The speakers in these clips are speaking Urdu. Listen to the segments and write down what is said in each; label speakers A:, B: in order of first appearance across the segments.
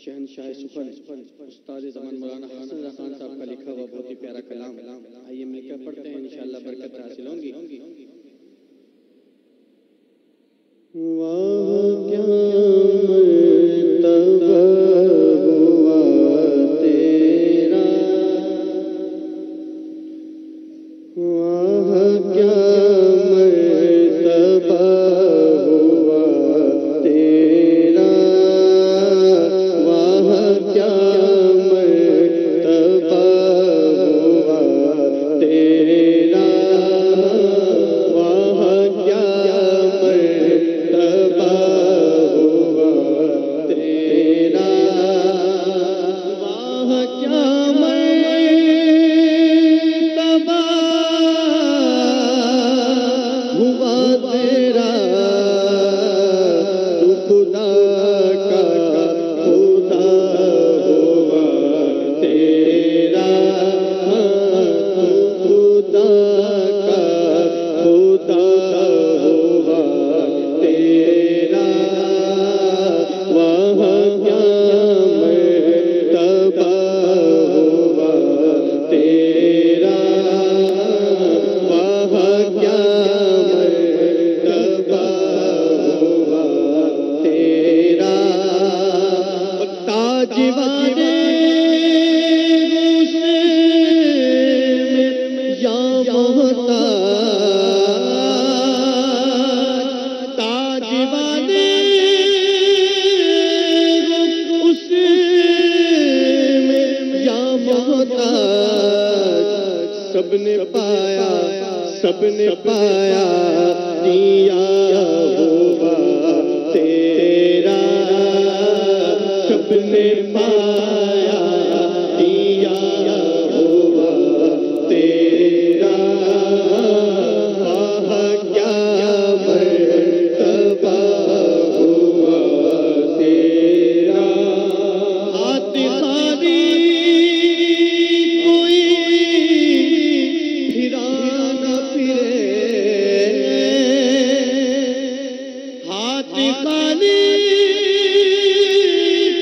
A: شہنشاہ سخن استاد زمان مولانا حسن رضا خان صاحب کا لکھا ہوا بہت ہی پیارا کلام، آئیے مل کر پڑھتے ہیں، انشاءاللہ برکت حاصل ہوں گی۔ واہ کیا مرتبہ ہوا تیرا، واہ کیا مرتبہ ہوا تیرا، واہ کیا مرتبہ ہوا تیرا، واہ کیا مرتبہ ہوا تیرا، واہ کیا مرتبہ ہوا تیرا، تو خدا کا خدا ہوا تیرا، تو خدا کا خدا ہوا تیرا، واہ کیا مرتبہ ہوا تیرا، واہ کیا مرتبہ ہوا تیرا، تاج والے یا محتاج، تاج والے اس میں یا محتاج، سب نے پایا سب نے پایا دیا ہوا تیرا، سب نے پایا دیا ہوا تیرا، واہ کیا مرتبہ ہوا تیرا، آتشاری کوئی پھرا نہ پھرے، ہاتھ خالی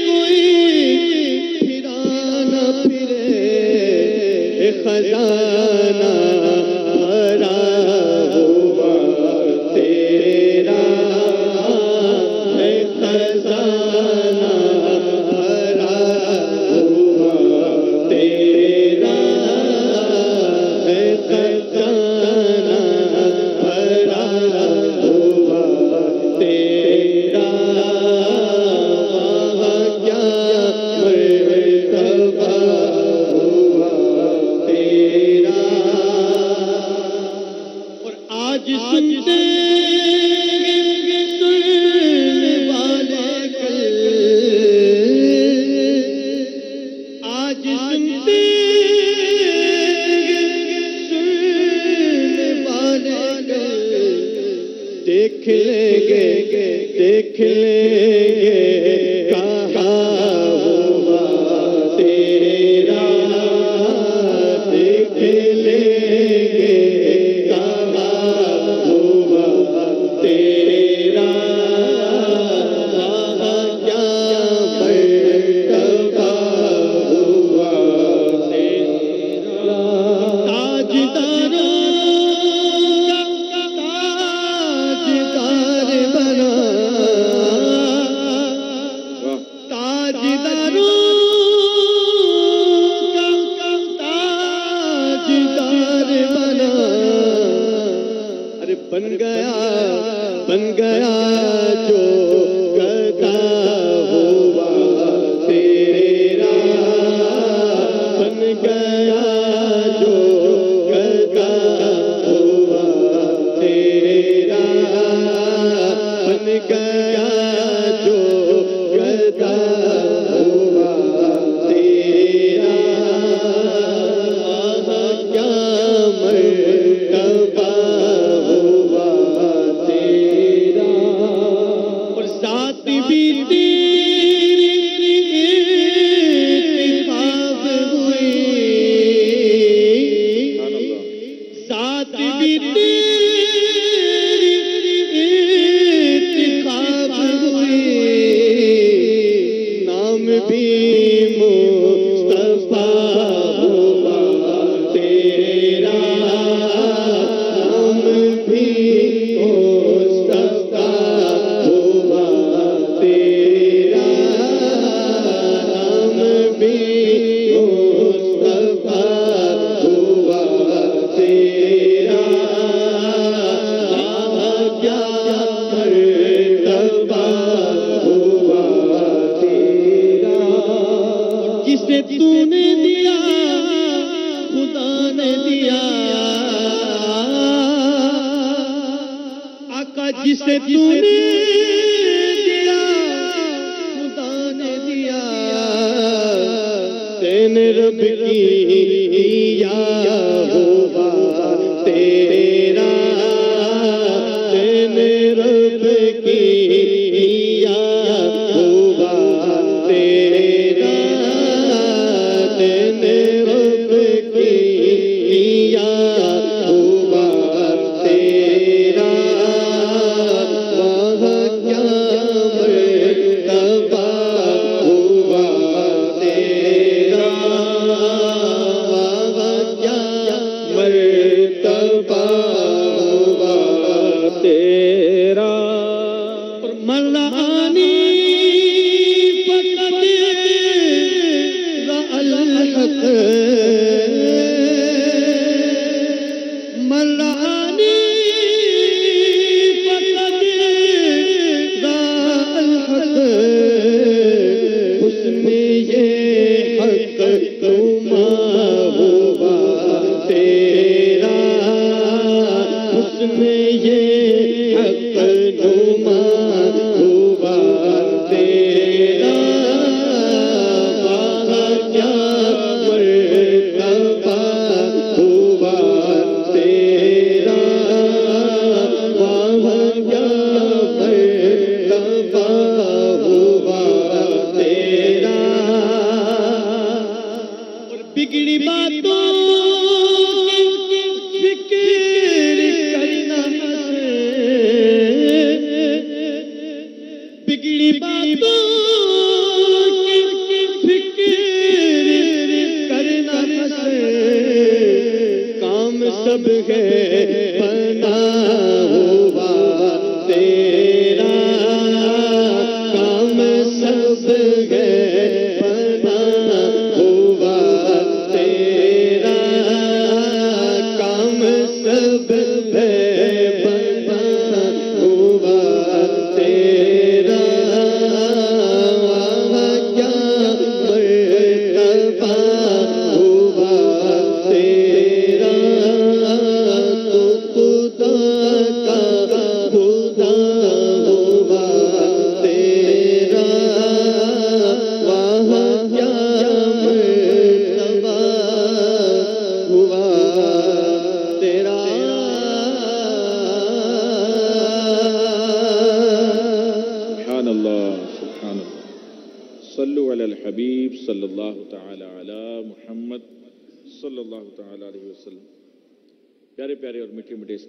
A: کوئی پھرا نہ پھرے، خزانہ بھرا ہوا تیرا، خزانہ بھرا ہوا تیرا، خزانہ بھرا ہوا تیرا، واہ کیا مرتبہ ہوا تیرا، اور آج سنتے سننے والے کل، آج سنتے سننے والے کل، دیکھ لیں گے دیکھ لیں گے کہاں ہوا تیرا، دیکھ لیں گے کہاں ہوا تیرا، واہ کیا مرتبہ ہوا تیرا، تاجداروں کا تاجدار بنا، تاجداروں کا تاجدار بنا، ارے بن گیا جو گدا ہوا تیرا، بن گیا جو گدا ہوا تیرا، بن گیا جو گدا ہوا تیرا، واہ کیا مرتبہ ہوا تیرا، اور ذات بھی تیری اتفاق ہوئی، بھی مصطفیٰ ہوا تیرا، نام بھی مصطفیٰ ہوا تیرا، نام بھی مصطفیٰ ہوا تیرا، کیا مرتبہ ہوا تیرا، جسے تو نے دیا خدا نے دیا، آقا جسے تو نے دیا خدا نے دیا، تینے رب کی یا ہوا تیرا، تینے رب کی یا ہوا تیرا، تینے رب کی یا ہوا تیرا، وہاں کیا مرتبہ ہوا تیرا، وہاں کیا مرتبہ ہوا تیرا، اور مرانی فقط الحق، مرانی فقط الحق، اس میں یہ حق نما ہوا تیرا، اس میں یہ حق نما ہوا تیرا، وہاں کیا مرتبہ ہوا تیرا، وہاں کیا مرتبہ ہوا تیرا، اور بگڑی باتوں کی فکر کرنا ہے، بگڑی باتوں کی فکر کرنا ہے، کام سب ہے بنا ہوا تیرا، کام سب ہے بنا ہوا تیرا، کام سب ہے بنا ہوا تیرا، وہاں کیا مرتبہ ہوا تیرا، تو خدا کا خدا ہوا تیرا، وہاں کیا مرتبہ ہوا تیرا،
B: سبحان اللہ سبحان اللہ، صلو علی الحبیب صلی اللہ تعالی علی محمد صلی اللہ تعالی علیہ وسلم۔ پیارے پیارے اور میٹھے میٹھے اسلام